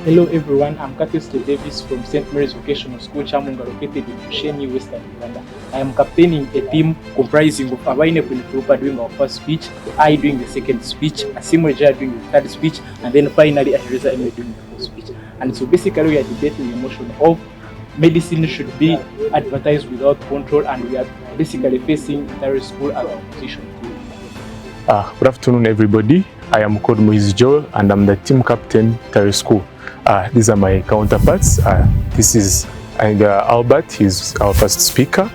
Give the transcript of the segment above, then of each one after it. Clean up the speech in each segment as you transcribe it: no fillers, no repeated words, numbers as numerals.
Hello everyone, I'm Curtis Davis from St.Marys Vocational School, Chamunga, located in Bushenyi, Western Uganda. I am captaining a team comprising of Abaine Punifupa doing our first speech, I doing the second speech, Asimoja doing the third speech, and then finally Ahireza Eme doing the fourth speech. And so basically we are debating the motion of medicine should be advertised without control, and we are basically facing Ntare School as our position. Good afternoon, everybody. I am called Moise Joel, and I'm the team captain, Ntare School. These are my counterparts. This is Albert, he's our first speaker.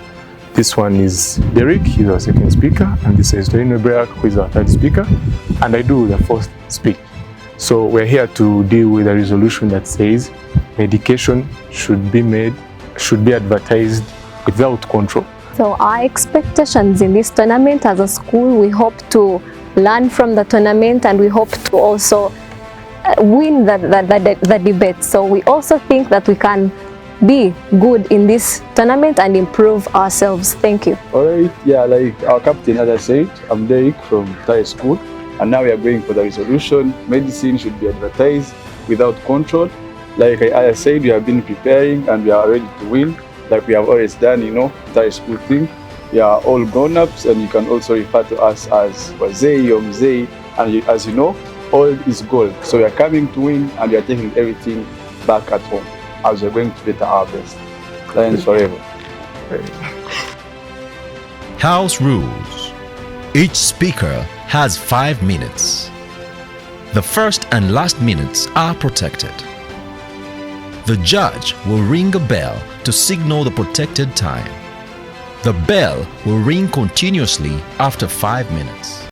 This one is Derek, he's our second speaker. And this is Torino Break, who is our third speaker. And I do the fourth speak. So we're here to deal with a resolution that says medication should be advertised without control. So our expectations in this tournament as a school, we hope to learn from the tournament, and we hope to also win the debate. So we also think that we can be good in this tournament and improve ourselves. Thank you. All right, yeah, like our captain, as I said, I'm Derek from Ntare School, and now we are going for the resolution. Medicine should be advertised without control. Like I said, we have been preparing and we are ready to win, like we have always done, Ntare School thing. We are all grown-ups, and you can also refer to us as Wazei or Mzei, and as you know, all is gold. So we are coming to win, and we are taking everything back at home as we are going to better our best. Lions forever. House rules. Each speaker has 5 minutes. The first and last minutes are protected. The judge will ring a bell to signal the protected time. The bell will ring continuously after 5 minutes.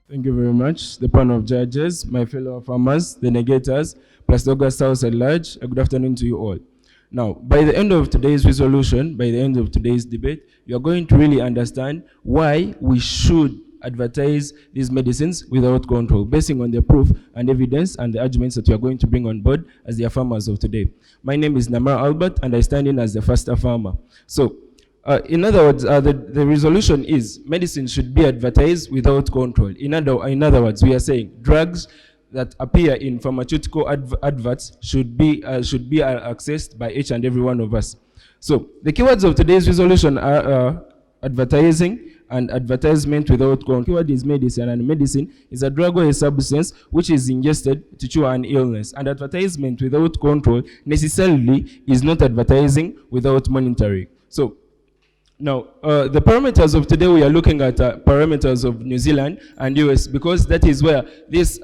Thank you very much, the panel of judges, my fellow farmers, the negators, plus the August House at large. Good afternoon to you all. Now, by the end of today's resolution, by the end of today's debate, you are going to really understand why we should advertise these medicines without control, basing on the proof and evidence and the arguments that we are going to bring on board as the affirmers of today. My name is Ntare Albert, and I stand in as the first affirmer. So, in other words, the resolution is medicine should be advertised without control. In other words, we are saying drugs that appear in pharmaceutical adverts should be accessed by each and every one of us. So, the keywords of today's resolution are advertising and advertisement without control. Keyword is medicine, and medicine is a drug or a substance which is ingested to cure an illness. And advertisement without control necessarily is not advertising without monitoring. So now, the parameters of today, we are looking at parameters of New Zealand and US, because that is where this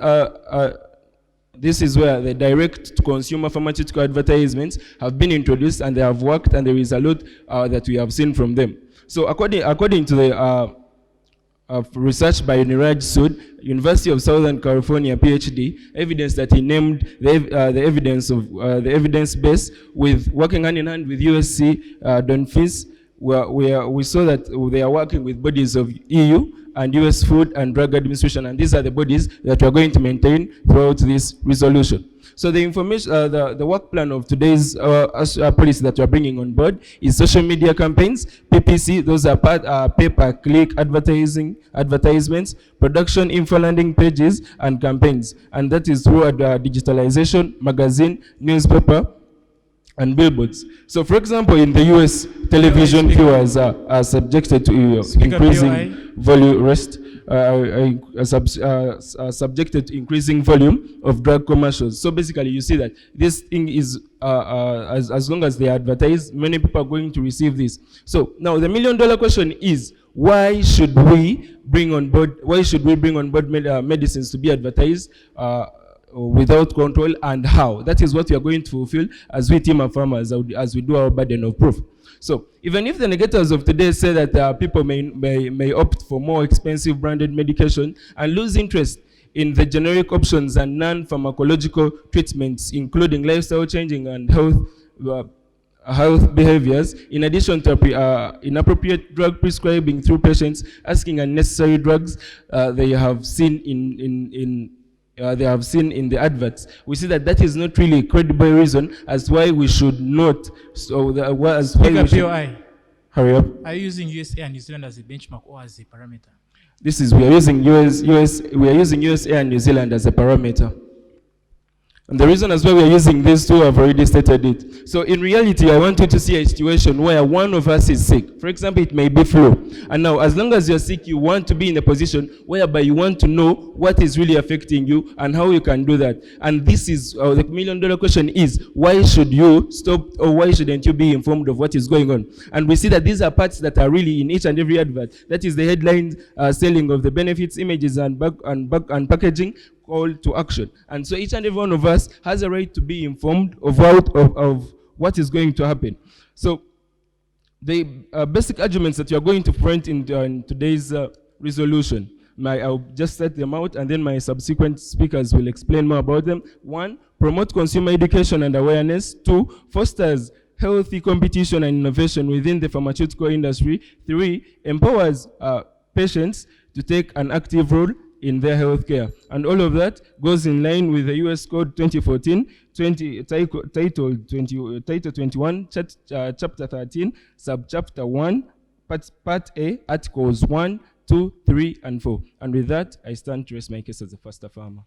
is where the direct-to-consumer pharmaceutical advertisements have been introduced, and they have worked, and there is a lot that we have seen from them. So according to the research by Niraj Sood, University of Southern California, PhD, evidence that he named the evidence base with working hand in hand with USC Donfis, where we saw that they are working with bodies of EU and US Food and Drug Administration, and these are the bodies that we are going to maintain throughout this resolution. So the information, the work plan of today's policy that we are bringing on board is social media campaigns, PPC, those are pay-per-click advertisements, production, info landing pages, and campaigns. And that is through digitalization, magazine, newspaper, and billboards. So for example, in the US, television viewers are subjected to increasing volume subjected to increasing volume of drug commercials. So basically you see that this thing is as long as they advertise, many people are going to receive this. So now the $1 million question is, why should we bring on board medicines to be advertised without control, and how? That is what we are going to fulfill as we team of farmers, as we do our burden of proof. So even if the negators of today say that people may opt for more expensive branded medication and lose interest in the generic options and non-pharmacological treatments, including lifestyle changing and health behaviors, in addition to inappropriate drug prescribing through patients asking unnecessary drugs they have seen in the adverts, we see that is not really a credible reason as why we should not. So Speaker POI. Hurry up. Are you using USA and New Zealand as a benchmark or as a parameter? This is, we are using USA and New Zealand as a parameter. And the reason as well we are using these two, I've already stated it. So in reality, I want you to see a situation where one of us is sick. For example, it may be flu. And now, as long as you're sick, you want to be in a position whereby you want to know what is really affecting you and how you can do that. And this is, the million-dollar question is, why should you stop, or why shouldn't you be informed of what is going on? And we see that these are parts that are really in each and every advert. That is the headlines, selling of the benefits, images, and packaging, call to action. And so each and every one of us has a right to be informed of what is going to happen. So the basic arguments that you're going to print in today's resolution, I'll just set them out, and then my subsequent speakers will explain more about them. 1, promote consumer education and awareness. 2, fosters healthy competition and innovation within the pharmaceutical industry. 3, empowers patients to take an active role in their healthcare. And all of that goes in line with the US Code 2014, Title 21, Chapter 13, Subchapter 1, Part A, Articles 1, 2, 3, and 4. And with that, I stand to rest my case as a faster farmer.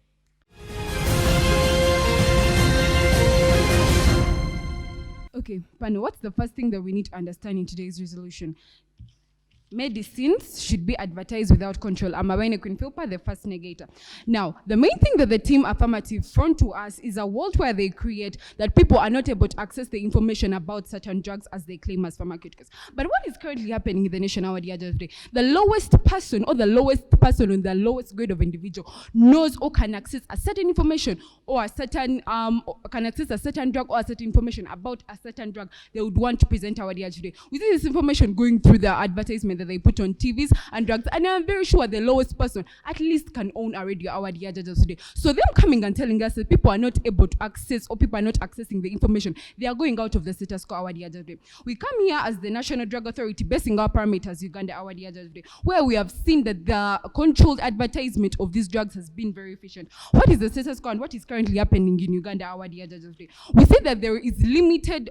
Okay, Pano, what's the first thing that we need to understand in today's resolution? Medicines should be advertised without control. Amabaine Queen Philpa, the first negator. Now, the main thing that the team Affirmative front to us is a world where they create that people are not able to access the information about certain drugs as they claim as pharmaceuticals. But what is currently happening in the nation nowadays? The lowest person on the lowest grade of individual knows or can access a certain information or a certain can access a certain drug or a certain information about a certain drug they would want to present our idea today. We see this information going through the advertisement that they put on TVs and drugs, and I'm very sure the lowest person at least can own a radio our idea today. So them coming and telling us that people are not able to access or people are not accessing the information, they are going out of the status quo our idea today. We come here as the National Drug Authority basing our parameters Uganda our idea today, where we have seen that the controlled advertisement of these drugs has been very efficient. What is the status quo and what is currently happening in Uganda our idea today? We see that there is limited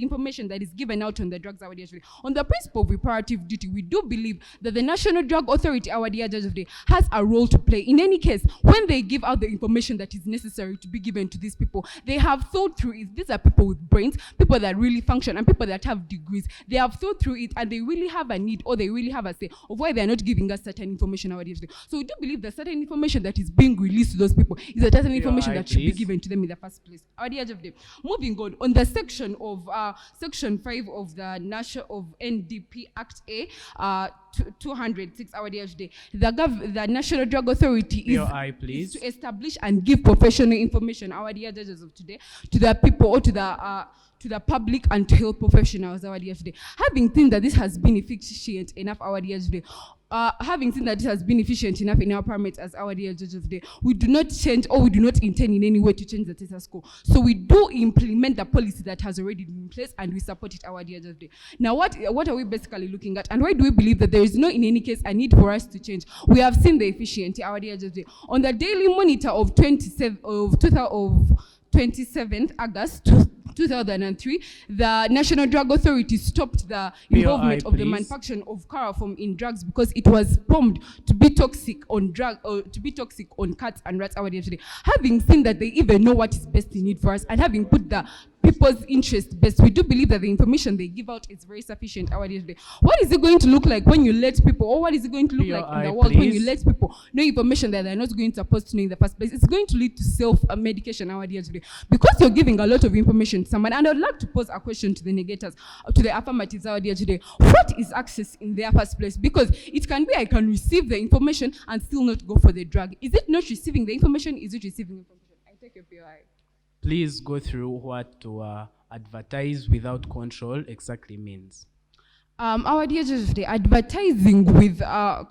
information that is given out on the drugs our idea today. On the principle of reparative duty, we do believe that the National Drug Authority, our dear judge of the day, has a role to play. In any case, when they give out the information that is necessary to be given to these people, they have thought through it. These are people with brains, people that really function, and people that have degrees. They have thought through it, and they really have a need, or they really have a say of why they are not giving us certain information our dear judge of the day. So we do believe that certain information that is being released to those people is a certain information that should be given to them in the first place. Our dear judge of the day. Moving on the section of Section 5 of the NDP Act A, 206 our day. The National Drug Authority is to establish and give professional information our dear judges of today to the people or to the public and to health professionals our dear today. Having seen that this has been efficient enough our dear today, having seen that this has been efficient enough in our parameters as our dear judge of the day, we do not change or we do not intend in any way to change the status quo. So we do implement the policy that has already been in place and we support it our dear judge of the day. Now what are we basically looking at, and why do we believe that there is no in any case a need for us to change? We have seen the efficiency our dear judge of the day. On the daily monitor of 27th August 2003, the National Drug Authority stopped the involvement of the manufacturing of chloroform in drugs because it was found to be toxic on cats and rats our day today. Having seen that they even know what is best in need for us, and having put the people's interest best, we do believe that the information they give out is very sufficient our day today. What is it going to look like when you let people, or what is it going to look like in the world when you let people know information that they're not going to supposed to know in the first place? It's going to lead to self-medication our day today, because you're giving a lot of information to someone. And I'd like to pose a question to the negators, to the affirmatives out there today. What is access in their first place? Because it can be I can receive the information and still not go for the drug. Is it not receiving the information? Is it receiving information? I take your POI. Please go through what to advertise without control exactly means. Our dear judge today, advertising with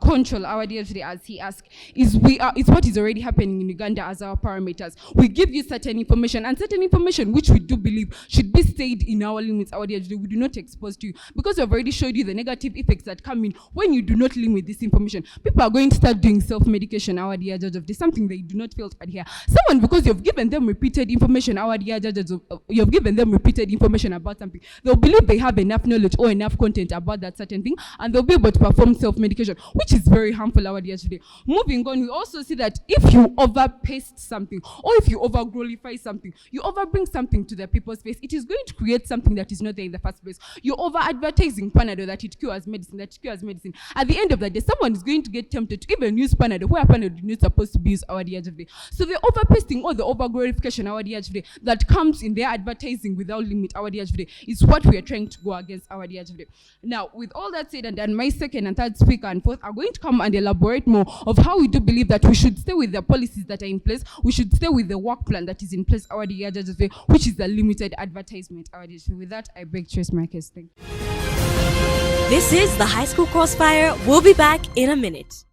control, our dear today, as he asked, is what is already happening in Uganda as our parameters. We give you certain information, and certain information which we do believe should be stayed in our limits, our dear today, we do not expose to you, because we have already showed you the negative effects that come in when you do not limit this information. People are going to start doing self-medication, our dear judge of this, something they do not feel to adhere. Someone, because you've given them repeated information, our dear judges, you've given them repeated information about something, they'll believe they have enough knowledge or enough content about that certain thing, and they'll be able to perform self-medication, which is very harmful our day today. Moving on, we also see that if you over-paste something, or if you over-glorify something, you over-bring something to the people's face, it is going to create something that is not there in the first place. You're over-advertising Panadol that it cures medicine, At the end of the day, someone is going to get tempted to even use Panadol, where Panadol is not supposed to be used our day today. So the over-pasting or the over-glorification our day today that comes in their advertising without limit our day today is what we are trying to go against our day today. Now, with all that said and done, my second and third speaker and fourth are going to come and elaborate more of how we do believe that we should stay with the policies that are in place. We should stay with the work plan that is in place our day today, which is the limited advertisement our day today. With that, I beg to raise my case. Thank you. This is the High School Crossfire. We'll be back in a minute.